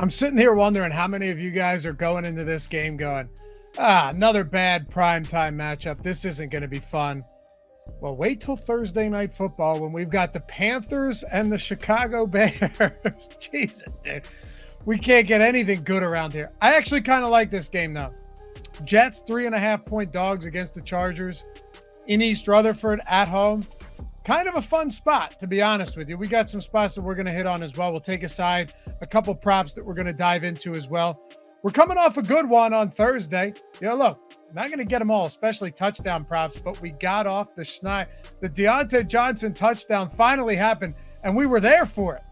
I'm sitting here wondering how many of you guys are going into this game going, another bad primetime matchup. This isn't going to be fun. Well, wait till Thursday Night Football when we've got the Panthers and the Chicago Bears. Jesus, dude. We can't get anything good around here. I actually kind of like this game, though. Jets, 3.5-point dogs against the Chargers in East Rutherford at home. Kind of a fun spot, to be honest with you. We got some spots that we're going to hit on as well. We'll take aside a couple props that we're going to dive into as well. We're coming off a good one on Thursday. Look, not going to get them all, especially touchdown props, but we got off the Deontay Johnson touchdown finally happened, and we were there for it.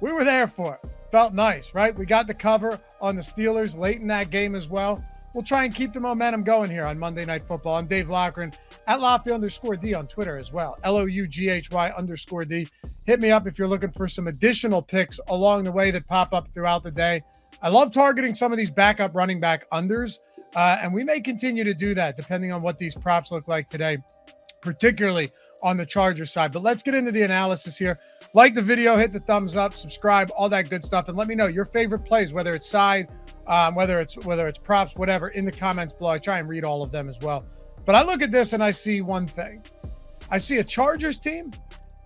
We were there for it. Felt nice, right? We got the cover on the Steelers late in that game as well. We'll try and keep the momentum going here on Monday Night Football. I'm Dave Loughran at Loughy_D on Twitter as well. LOUGHY_D. Hit me up if you're looking for some additional picks along the way that pop up throughout the day. I love targeting some of these backup running back unders, and we may continue to do that depending on what these props look like today, particularly on the Chargers side. But let's get into the analysis here. Like the video, hit the thumbs up, subscribe, all that good stuff, and let me know your favorite plays, whether it's side, whether it's props, whatever, in the comments below. I try and read all of them as well. But I look at this and I see one thing. I see a Chargers team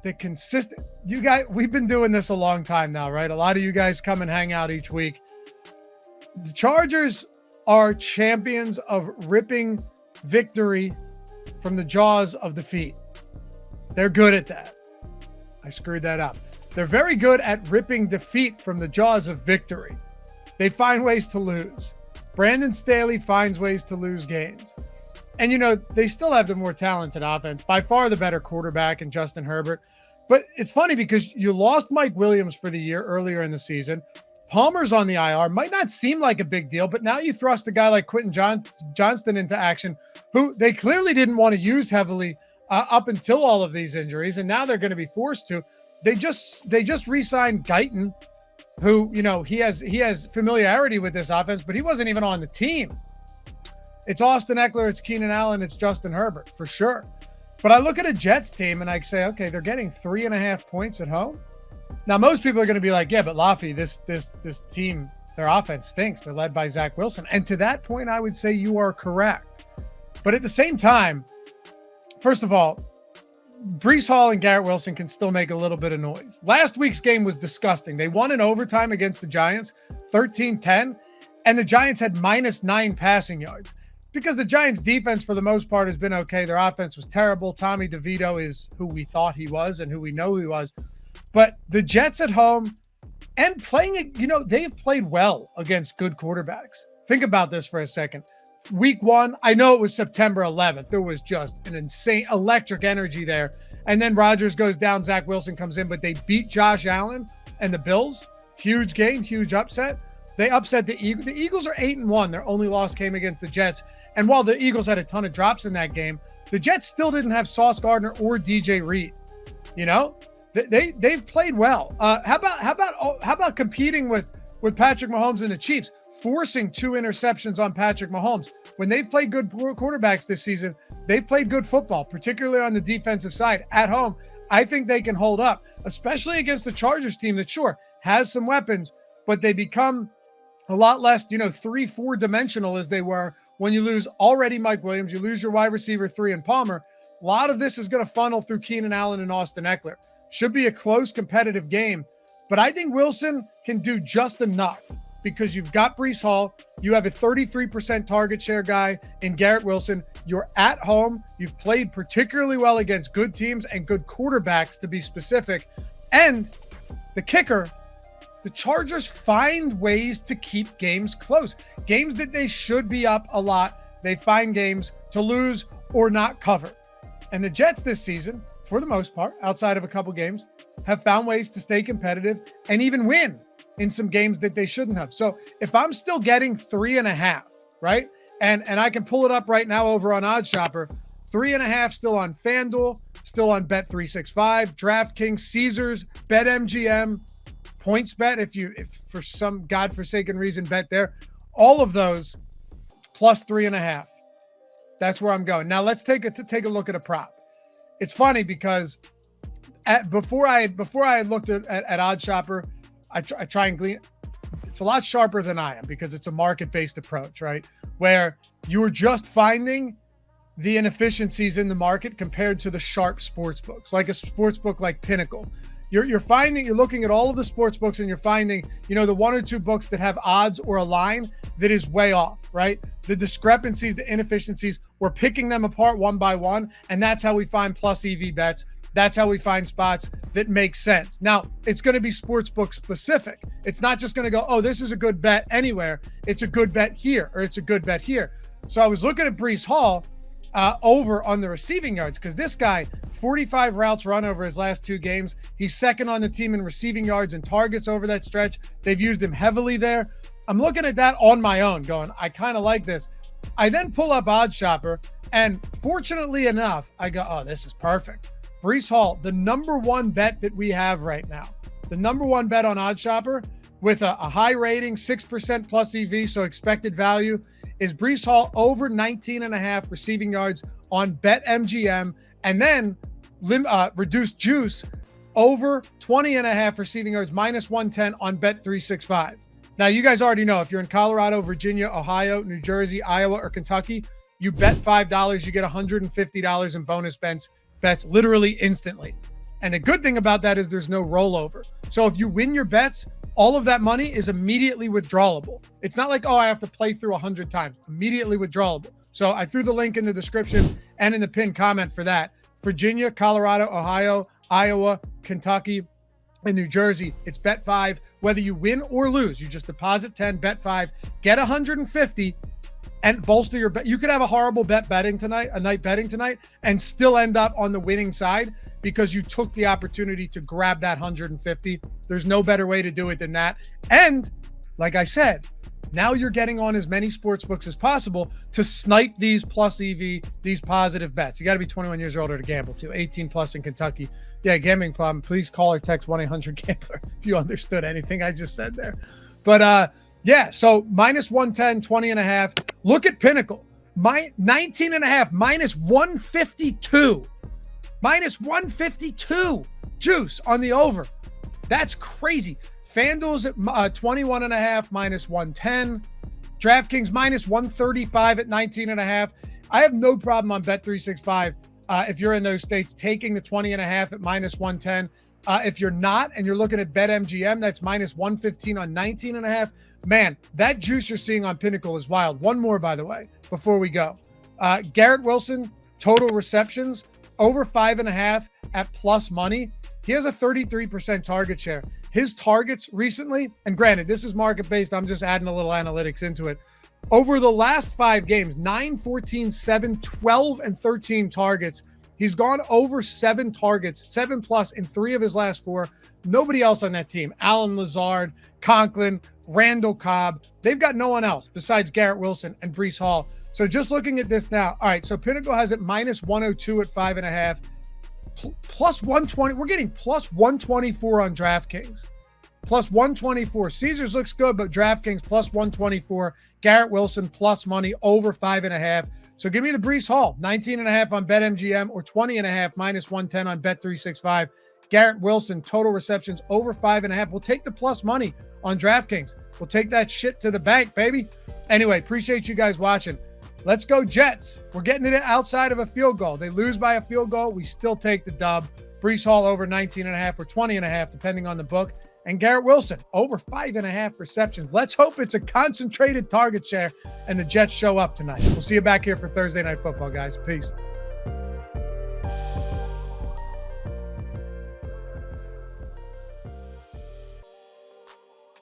that consistent. You guys, we've been doing this a long time now, right? A lot of you guys come and hang out each week. The Chargers are champions of ripping victory from the jaws of defeat. They're good at that. I screwed that up. They're very good at ripping defeat from the jaws of victory. They find ways to lose. Brandon Staley finds ways to lose games. And, they still have the more talented offense, by far the better quarterback in Justin Herbert. But it's funny because you lost Mike Williams for the year earlier in the season. Palmer's on the IR. Might not seem like a big deal, but now you thrust a guy like Quentin Johnston into action, who they clearly didn't want to use heavily up until all of these injuries, and now they're going to be forced to. They just re-signed Guyton, who, he has familiarity with this offense, but he wasn't even on the team. It's Austin Eckler, it's Keenan Allen, it's Justin Herbert, for sure. But I look at a Jets team and I say, okay, they're getting 3.5 points at home. Now, most people are going to be like, yeah, but Loughy, this team, their offense stinks. They're led by Zach Wilson. And to that point, I would say you are correct. But at the same time, first of all, Breece Hall and Garrett Wilson can still make a little bit of noise. Last week's game was disgusting. They won in overtime against the Giants, 13-10, and the Giants had -9 passing yards. Because the Giants' defense, for the most part, has been okay. Their offense was terrible. Tommy DeVito is who we thought he was and who we know he was. But the Jets at home and playing, they've played well against good quarterbacks. Think about this for a second. Week 1, I know it was September 11th. There was just an insane electric energy there. And then Rodgers goes down, Zach Wilson comes in, but they beat Josh Allen and the Bills. Huge game, huge upset. They upset the Eagles. The Eagles are 8-1. Their only loss came against the Jets. And while the Eagles had a ton of drops in that game, the Jets still didn't have Sauce Gardner or DJ Reed. They've played well. How about competing with Patrick Mahomes and the Chiefs, forcing 2 interceptions on Patrick Mahomes? When they've played good quarterbacks this season, they've played good football, particularly on the defensive side. At home, I think they can hold up, especially against the Chargers team that, sure, has some weapons, but they become a lot less, 3-4 dimensional as they were when you lose already Mike Williams, you lose your wide receiver 3 in Palmer. A lot of this is going to funnel through Keenan Allen and Austin Eckler. Should be a close competitive game, but I think Wilson can do just enough because you've got Breece Hall. You have a 33% target share guy in Garrett Wilson. You're at home. You've played particularly well against good teams and good quarterbacks, to be specific. And the kicker, the Chargers find ways to keep games close. Games that they should be up a lot, they find games to lose or not cover. And the Jets this season, for the most part, outside of a couple games, have found ways to stay competitive and even win in some games that they shouldn't have. So if I'm still getting 3.5, right? And I can pull it up right now over on OddsShopper, 3.5 still on FanDuel, still on Bet365, DraftKings, Caesars, BetMGM, PointsBet, if for some godforsaken reason bet there, all of those plus 3.5. That's where I'm going. Now let's take a look at a prop. It's funny because before I looked at OddsShopper, I try and glean. it's a lot sharper than I am because it's a market-based approach, right? Where you are just finding the inefficiencies in the market compared to the sharp sports books, like a sports book like Pinnacle. You're looking at all of the sports books and you're finding, the one or two books that have odds or a line that is way off, right? The discrepancies, the inefficiencies, we're picking them apart one by one. And that's how we find plus EV bets. That's how we find spots that make sense. Now, it's going to be sportsbook specific. It's not just going to go, oh, this is a good bet anywhere. It's a good bet here, or it's a good bet here. So I was looking at Breece Hall over on the receiving yards, because this guy, 45 routes run over his last 2 games. He's second on the team in receiving yards and targets over that stretch. They've used him heavily there. I'm looking at that on my own going, I kind of like this. I then pull up OddsShopper, and fortunately enough, I go, oh, this is perfect. Breece Hall, the number 1 bet that we have right now, the number 1 bet on OddsShopper with a high rating, 6% plus EV, so expected value, is Breece Hall over 19.5 receiving yards on BetMGM, and then reduced juice over 20.5 receiving yards, minus 110 on Bet365. Now, you guys already know, if you're in Colorado, Virginia, Ohio, New Jersey, Iowa, or Kentucky, you bet $5, you get $150 in bonus bets literally instantly. And the good thing about that is there's no rollover. So if you win your bets, all of that money is immediately withdrawable. It's not like, oh, I have to play through 100 times. Immediately withdrawable. So I threw the link in the description and in the pinned comment for that. Virginia, Colorado, Ohio, Iowa, Kentucky, and New Jersey, it's bet 5. Whether you win or lose, you just deposit 10, bet 5, get 150, and bolster your bet. You could have a horrible night betting tonight, and still end up on the winning side because you took the opportunity to grab that 150. There's no better way to do it than that. And like I said, now you're getting on as many sports books as possible to snipe these plus EV, these positive bets. You got to be 21 years or older to gamble too. 18 plus in Kentucky. Yeah, gambling problem. Please call or text 1-800-GAMBLER if you understood anything I just said there. But yeah, so minus 110, 20.5. Look at Pinnacle. 19.5, minus 152. Minus 152 juice on the over. That's crazy. FanDuel's at 21.5, minus 110. DraftKings minus 135 at 19.5. I have no problem on Bet365 if you're in those states taking the 20.5 at minus 110. If you're not and you're looking at BetMGM, that's minus 115 on 19.5. Man, that juice you're seeing on Pinnacle is wild. One more, by the way, before we go. Garrett Wilson, total receptions, over 5.5 at plus money. He has a 33% target share. His targets recently, and granted, this is market-based. I'm just adding a little analytics into it. Over the last 5 games, 9, 14, 7, 12, and 13 targets. He's gone over 7 targets, 7 plus in 3 of his last 4. Nobody else on that team. Allen Lazard, Conklin, Randall Cobb. They've got no one else besides Garrett Wilson and Breece Hall. So just looking at this now. All right, so Pinnacle has it minus 102 at 5.5. Plus 120. We're getting plus 124 on DraftKings. Plus 124. Caesars looks good, but DraftKings plus 124. Garrett Wilson plus money over 5.5. So give me the Breece Hall, 19.5 on BetMGM or 20.5 minus 110 on Bet365. Garrett Wilson, total receptions over 5.5. We'll take the plus money on DraftKings. We'll take that shit to the bank, baby. Anyway, appreciate you guys watching. Let's go Jets. We're getting it outside of a field goal. They lose by a field goal. We still take the dub. Breece Hall over 19.5 or 20.5, depending on the book. And Garrett Wilson over 5.5 receptions. Let's hope it's a concentrated target share and the Jets show up tonight. We'll see you back here for Thursday Night Football, guys. Peace.